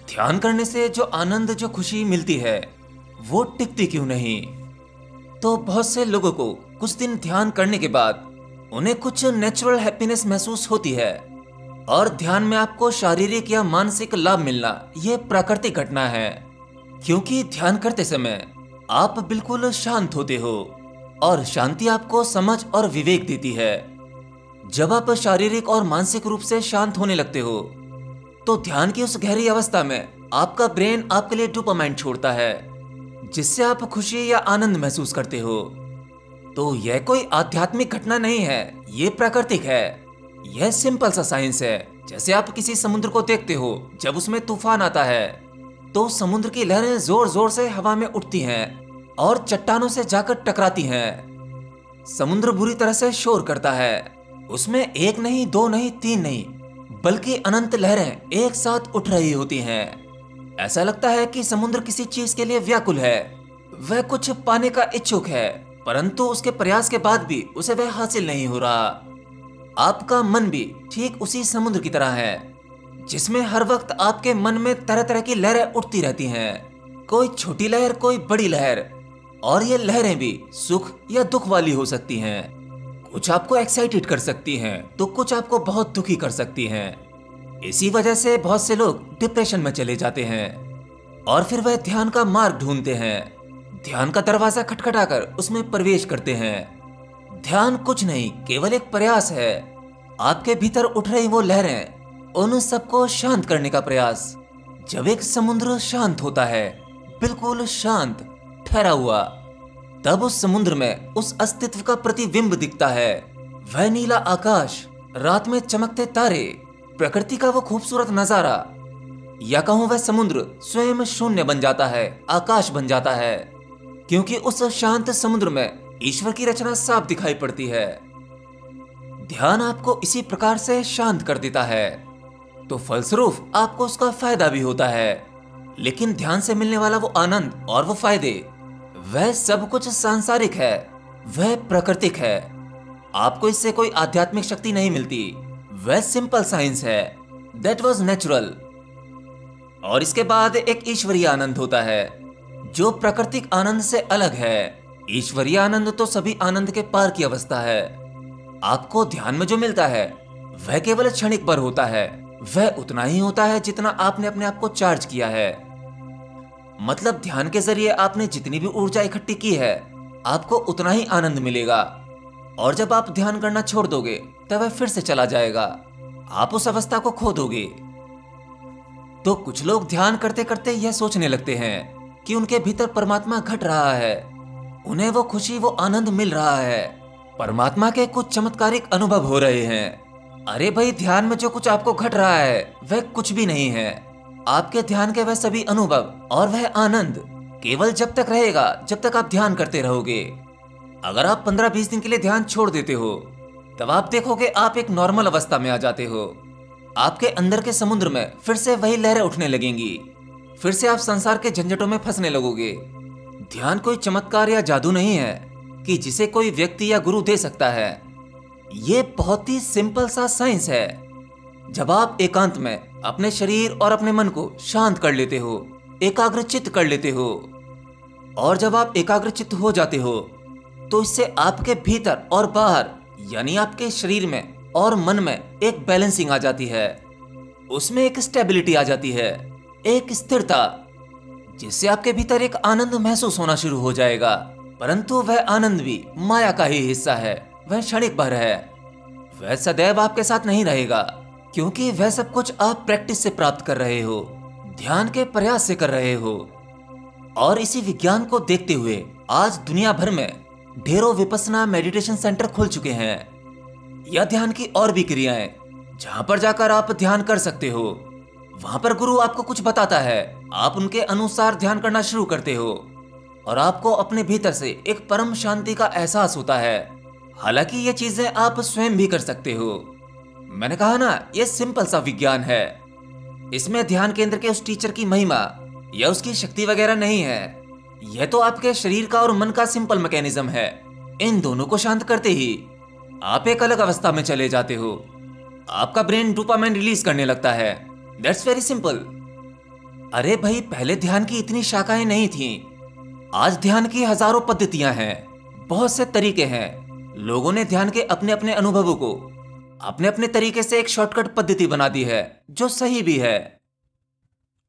ध्यान करने से जो आनंद, जो खुशी मिलती है, वो टिकती क्यों नहीं? तो बहुत से लोगों को कुछ दिन ध्यान करने के बाद उन्हें कुछ नेचुरल हैप्पीनेस महसूस होती है। और ध्यान में आपको शारीरिक या मानसिक लाभ मिलना ये प्राकृतिक घटना है, क्योंकि ध्यान करते समय आप बिल्कुल शांत होते हो और शांति आपको समझ और विवेक देती है। जब आप शारीरिक और मानसिक रूप से शांत होने लगते हो तो ध्यान की उस गहरी अवस्था में आपका ब्रेन आपके लिए डोपामाइन छोड़ता है, जिससे आप खुशी या आनंद महसूस करते हो। तो यह कोई आध्यात्मिक घटना नहीं है, ये प्राकृतिक है। यह सिंपल सा साइंस है। जैसे आप किसी समुद्र को देखते हो, जब उसमें तूफान आता है तो समुद्र की लहरें जोर जोर से हवा में उठती हैं और चट्टानों से जाकर टकराती हैं। समुद्र बुरी तरह से शोर करता है। उसमें एक नहीं, दो नहीं, तीन नहीं, बल्कि अनंत लहरें एक साथ उठ रही होती हैं। ऐसा लगता है कि समुद्र किसी चीज के लिए व्याकुल है, वह कुछ पाने का इच्छुक है, परंतु उसके प्रयास के बाद भी उसे वह हासिल नहीं हो रहा। आपका मन भी ठीक उसी समुद्र की तरह है, जिसमें हर वक्त आपके मन में तरह तरह की लहरें उठती रहती हैं। कोई छोटी लहर, कोई बड़ी लहर, और ये लहरें भी सुख या दुख वाली हो सकती हैं। कुछ आपको एक्साइटेड कर सकती हैं तो कुछ आपको बहुत दुखी कर सकती हैं। इसी वजह से बहुत से लोग डिप्रेशन में चले जाते हैं और फिर वह ध्यान का मार्ग ढूंढते हैं। ध्यान का दरवाजा खटखटाकर उसमें प्रवेश करते हैं। ध्यान कुछ नहीं, केवल एक प्रयास है। आपके भीतर उठ रही वो लहरें, उन सबको शांत करने का प्रयास। जब एक समुद्र शांत होता है, बिल्कुल शांत, ठहरा हुआ, तब उस समुद्र में उस अस्तित्व का प्रतिबिंब दिखता है। वह नीला आकाश, रात में चमकते तारे, प्रकृति का वो खूबसूरत नजारा, या कहूं वह समुद्र स्वयं शून्य बन जाता है, आकाश बन जाता है, क्योंकि उस शांत समुद्र में ईश्वर की रचना साफ दिखाई पड़ती है। ध्यान आपको इसी प्रकार से शांत कर देता है, तो फलस्वरूप आपको उसका फायदा भी होता है। लेकिन ध्यान से मिलने वाला वो आनंद और वो फायदे, वह सब कुछ सांसारिक है, वह प्राकृतिक है। आपको इससे कोई आध्यात्मिक शक्ति नहीं मिलती, वह सिंपल साइंस है। That was natural. और इसके बाद एक ईश्वरीय आनंद होता है, जो प्राकृतिक आनंद से अलग है। ईश्वरीय आनंद तो सभी आनंद के पार की अवस्था है। आपको ध्यान में जो मिलता है वह केवल क्षणिक भर होता है। वह उतना ही होता है जितना आपने अपने आप को चार्ज किया है। मतलब ध्यान के जरिए आपने जितनी भी ऊर्जा इकट्ठी की है, आपको उतना ही आनंद मिलेगा। और जब आप ध्यान करना छोड़ दोगे तब वह फिर से चला जाएगा, आप उस अवस्था को खो दोगे। तो कुछ लोग ध्यान करते करते यह सोचने लगते हैं कि उनके भीतर परमात्मा घट रहा है, उन्हें वो खुशी, वो आनंद मिल रहा है, परमात्मा के कुछ चमत्कारिक अनुभव हो रहे हैं। अरे भाई, ध्यान में जो कुछ आपको घट रहा है वह कुछ भी नहीं है। आपके ध्यान के वह सभी अनुभव और वह आनंद केवल जब तक रहेगा जब तक आप ध्यान करते रहोगे। अगर आप 15-20 दिन के लिए ध्यान छोड़ देते हो, तब आप देखोगे आप एक नॉर्मल अवस्था में आ जाते हो। आपके अंदर के समुद्र में फिर से वही लहरें उठने लगेंगी, फिर से आप संसार के झंझटों में फंसने लगोगे। ध्यान कोई चमत्कार या जादू नहीं है कि जिसे कोई व्यक्ति या गुरु दे सकता है। ये बहुत ही सिंपल सा साइंस है। जब आप एकांत में अपने शरीर और अपने मन को शांत कर लेते हो, एकाग्रचित्त कर लेते हो, और जब आप एकाग्रचित्त हो जाते हो तो इससे आपके भीतर और बाहर, यानी आपके शरीर में और मन में एक बैलेंसिंग आ जाती है। उसमें एक स्टेबिलिटी आ जाती है, एक स्थिरता, जिससे आपके भीतर एक आनंद महसूस होना शुरू हो जाएगा। परंतु वह आनंद भी माया का ही हिस्सा है, वह क्षणिक भर है, वह सदैव आपके साथ नहीं रहेगा, क्योंकि वह सब कुछ आप प्रैक्टिस से प्राप्त कर रहे हो, ध्यान के प्रयास से कर रहे हो। और इसी विज्ञान को देखते हुए आज दुनिया भर में ढेरों विपस्सना मेडिटेशन सेंटर खुल चुके हैं, या ध्यान की और भी क्रियाएं, जहां पर जाकर आप ध्यान कर सकते हो। वहां पर गुरु आपको कुछ बताता है, आप उनके अनुसार ध्यान करना शुरू करते हो और आपको अपने भीतर से एक परम शांति का एहसास होता है। हालांकि ये चीजें आप स्वयं भी कर सकते हो। मैंने कहा ना, ये सिंपल सा विज्ञान है। इसमें ध्यान केंद्र के उस टीचर की महिमा या उसकी शक्ति वगैरह नहीं है। यह तो आपके शरीर का और मन का सिंपल मैकेनिज्म है। इन दोनों को शांत करते ही आप एक अलग अवस्था में चले जाते हो। आपका ब्रेन डोपामाइन रिलीज करने लगता है। That's very simple. अरे भाई, पहले ध्यान की इतनी शाखाएं नहीं थीं। आज ध्यान की हजारों पद्धतियां हैं, बहुत से तरीके हैं। लोगों ने ध्यान के अपने अपने अनुभवों को अपने अपने तरीके से एक शॉर्टकट पद्धति बना दी है, जो सही भी है।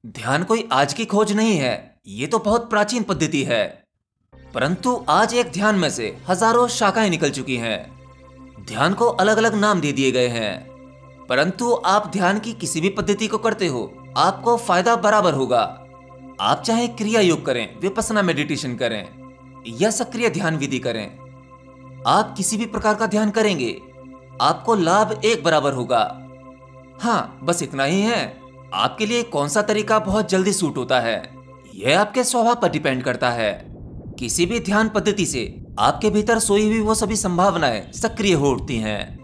ध्यान कोई आज की खोज नहीं है, ये तो बहुत प्राचीन पद्धति है। परंतु आज एक ध्यान में से हजारों शाखाएं निकल चुकी हैं। ध्यान को अलग अलग नाम दे दिए गए हैं, परंतु आप ध्यान की किसी भी पद्धति को करते हो, आपको फायदा बराबर होगा। आप चाहे क्रिया योग करें, विपश्यना मेडिटेशन करें या सक्रिय ध्यान विधि करें, आप किसी भी प्रकार का ध्यान करेंगे, आपको लाभ एक बराबर होगा। हाँ, बस इतना ही है। आपके लिए कौन सा तरीका बहुत जल्दी सूट होता है, यह आपके स्वभाव पर डिपेंड करता है। किसी भी ध्यान पद्धति से आपके भीतर सोई हुई वो सभी संभावनाएं सक्रिय हो उठती हैं।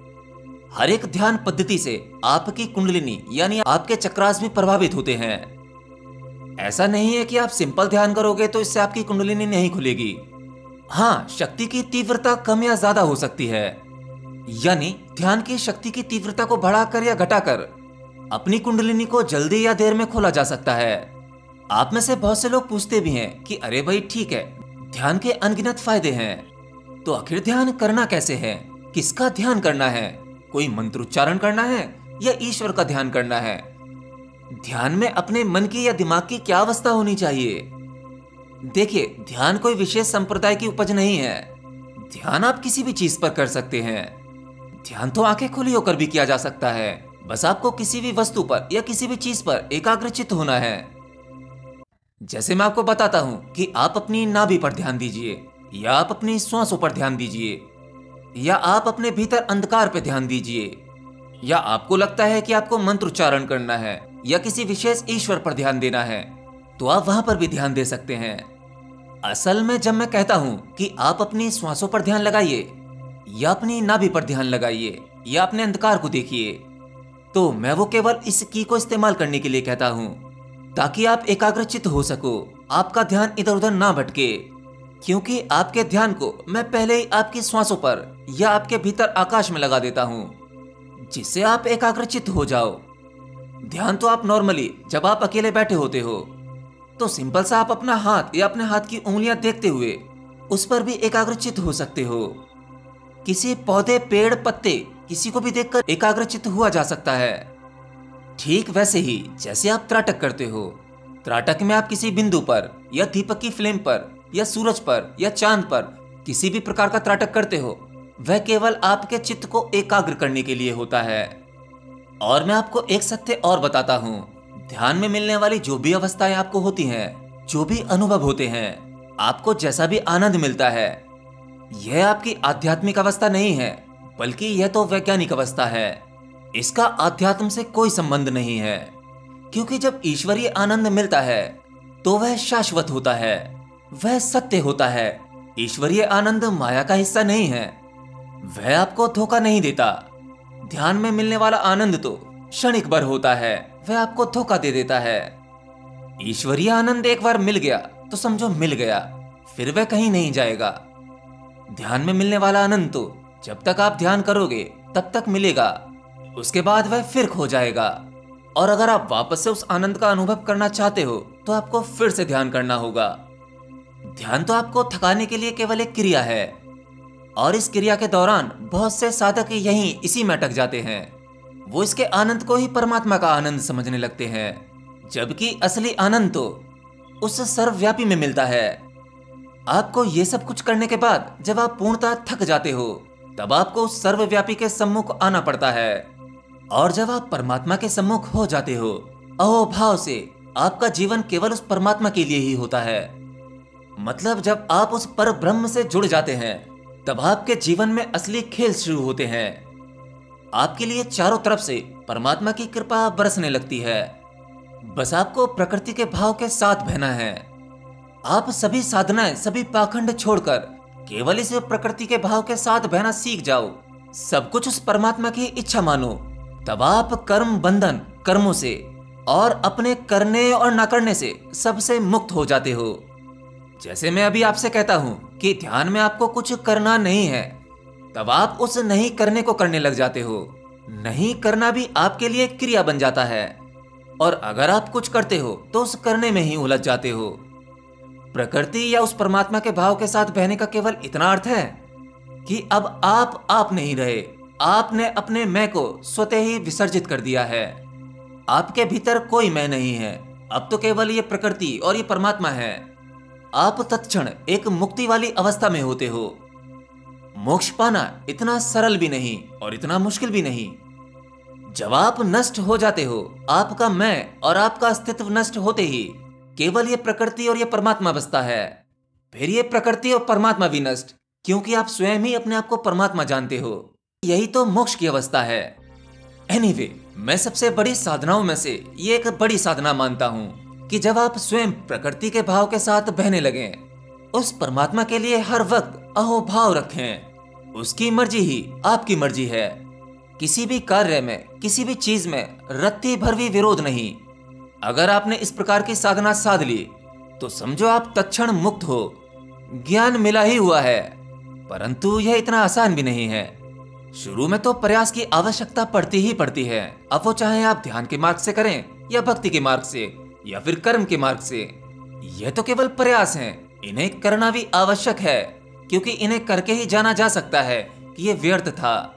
हर एक ध्यान पद्धति से आपकी कुंडलिनी यानी आपके चक्रास भी प्रभावित होते हैं। ऐसा नहीं है कि आप सिंपल ध्यान करोगे तो इससे आपकी कुंडलिनी नहीं खुलेगी। हाँ, शक्ति की तीव्रता कम या ज्यादा हो सकती है, यानी ध्यान की शक्ति की तीव्रता को बढ़ाकर या घटाकर अपनी कुंडलिनी को जल्दी या देर में खोला जा सकता है। आप में से बहुत से लोग पूछते भी हैं कि अरे भाई ठीक है, ध्यान के अनगिनत फायदे हैं, तो आखिर ध्यान करना कैसे है, किसका ध्यान करना है, कोई मंत्रोच्चारण करना है या ईश्वर का ध्यान करना है? ध्यान में अपने मन की या दिमाग की क्या अवस्था होनी चाहिए? देखिए, ध्यान कोई विशेष संप्रदाय की उपज नहीं है। ध्यान आप किसी भी चीज पर कर सकते हैं। ध्यान तो आंखें खुली होकर भी किया जा सकता है, बस आपको किसी भी वस्तु पर या किसी भी चीज पर एकाग्रचित्त होना है। जैसे मैं आपको बताता हूं कि आप अपनी नाभि पर ध्यान दीजिए, या आप अपनी श्वासों पर ध्यान दीजिए, या आप अपने भीतर अंधकार पर ध्यान दीजिए, या आपको लगता है कि आपको मंत्र उच्चारण करना है या किसी विशेष ईश्वर पर ध्यान देना है, तो आप वहां पर भी ध्यान दे सकते हैं। असल में जब मैं कहता हूं कि आप अपनी श्वासों पर ध्यान लगाइए, या अपनी नाभि पर ध्यान लगाइए, या अपने अंधकार को देखिए, तो मैं वो केवल इस की को इस्तेमाल करने के लिए कहता हूं, ताकि आप एकाग्रचित्त हो सको, आपका ध्यान इधर उधर ना भटके। क्योंकि आपके ध्यान को मैं पहले ही आपकी श्वासों पर या आपके भीतर आकाश में लगा देता हूं, जिससे आप एकाग्रचित्त हो जाओ। ध्यान तो आप नॉर्मली जब आप अकेले बैठे होते हो तो सिंपल सा आप अपना हाथ या अपने हाथ की उंगलियां देखते हुए उस पर भी एकाग्रचित्त हो सकते हो। किसी पौधे, पेड़, पत्ते, किसी को भी देखकर एकाग्रचित्त हुआ जा सकता है। ठीक वैसे ही जैसे आप त्राटक करते हो, त्राटक में आप किसी बिंदु पर या दीपक की फ्लेम पर या सूरज पर या चांद पर किसी भी प्रकार का त्राटक करते हो, वह केवल आपके चित्त को एकाग्र करने के लिए होता है। और मैं आपको एक सत्य और बताता हूँ, ध्यान में मिलने वाली जो भी अवस्थाएं आपको होती हैं, जो भी अनुभव होते हैं, आपको जैसा भी आनंद मिलता है, यह आपकी आध्यात्मिक अवस्था नहीं है, बल्कि यह तो वैज्ञानिक अवस्था है। इसका आध्यात्म से कोई संबंध नहीं है, क्योंकि जब ईश्वरीय आनंद मिलता है तो वह शाश्वत होता है, वह सत्य होता है। ईश्वरीय आनंद माया का हिस्सा नहीं है, वह आपको धोखा नहीं देता। ध्यान में मिलने वाला आनंद तो क्षणिक भर होता है, वह आपको धोखा दे देता है। ईश्वरीय आनंद एक बार मिल गया तो समझो मिल गया, फिर वह कहीं नहीं जाएगा। ध्यान में मिलने वाला आनंद तो जब तक आप ध्यान करोगे तब तक मिलेगा, उसके बाद वह फिर खो जाएगा। और अगर आप वापस से उस आनंद का अनुभव करना चाहते हो तो आपको फिर से ध्यान करना होगा। ध्यान तो आपको थकाने के लिए केवल एक क्रिया है, और इस क्रिया के दौरान बहुत से साधक यहीं इसी में अटक जाते हैं। वो इसके आनंद को ही परमात्मा का आनंद समझने लगते हैं, जबकि असली आनंद तो उस सर्वव्यापी में मिलता है। आपको ये सब कुछ करने के बाद जब आप पूर्णतः थक जाते हो, तब आपको उस सर्वव्यापी के सम्मुख आना पड़ता है। और जब आप परमात्मा के सम्मुख हो जाते हो, अहोभाव से आपका जीवन केवल उस परमात्मा के लिए ही होता है। मतलब जब आप उस पर ब्रह्म से जुड़ जाते हैं, तब आपके जीवन में असली खेल शुरू होते हैं। आपके लिए चारों तरफ से परमात्मा की कृपा बरसने लगती है। बस आपको प्रकृति के भाव के साथ बहना है। आप सभी साधनाएं, सभी पाखंड छोड़कर केवल इस प्रकृति के भाव के साथ बहना सीख जाओ। सब कुछ उस परमात्मा की इच्छा मानो, तब आप कर्म बंधन, कर्मों से और अपने करने और ना करने से सबसे मुक्त हो जाते हो। जैसे मैं अभी आपसे कहता हूं कि ध्यान में आपको कुछ करना नहीं है, तब आप उस नहीं करने को करने लग जाते हो। नहीं करना भी आपके लिए क्रिया बन जाता है। और अगर आप कुछ करते हो तो उस करने में ही उलझ जाते हो। प्रकृति या उस परमात्मा के भाव के साथ बहने का केवल इतना अर्थ है कि अब आप नहीं रहे, आपने अपने मैं को स्वतः ही विसर्जित कर दिया है। आपके भीतर कोई मैं नहीं है, अब तो केवल ये प्रकृति और ये परमात्मा है। आप तत्क्षण एक मुक्ति वाली अवस्था में होते हो। मोक्ष पाना इतना सरल भी नहीं और इतना मुश्किल भी नहीं। जब आप नष्ट हो जाते हो, आपका मैं और आपका अस्तित्व नष्ट होते ही केवल ये प्रकृति और ये परमात्मा बचता है। फिर ये प्रकृति और परमात्मा भी नष्ट, क्योंकि आप स्वयं ही अपने आप को परमात्मा जानते हो। यही तो मोक्ष की अवस्था है। एनीवे, मैं सबसे बड़ी साधनाओं में से ये एक बड़ी साधना मानता हूँ कि जब आप स्वयं प्रकृति के भाव के साथ बहने लगें, उस परमात्मा के लिए हर वक्त अहोभाव रखें। उसकी मर्जी ही आपकी मर्जी है। किसी भी कार्य में, किसी भी चीज में रत्ती भर भी विरोध नहीं। अगर आपने इस प्रकार की साधना साध ली तो समझो आप तत्क्षण मुक्त हो। ज्ञान मिला ही हुआ है, परंतु यह इतना आसान भी नहीं है। शुरू में तो प्रयास की आवश्यकता पड़ती ही पड़ती है। अब वो चाहे आप ध्यान के मार्ग से करें या भक्ति के मार्ग से या फिर कर्म के मार्ग से, यह तो केवल प्रयास हैं। इन्हें करना भी आवश्यक है, क्योंकि इन्हें करके ही जाना जा सकता है कि ये व्यर्थ था।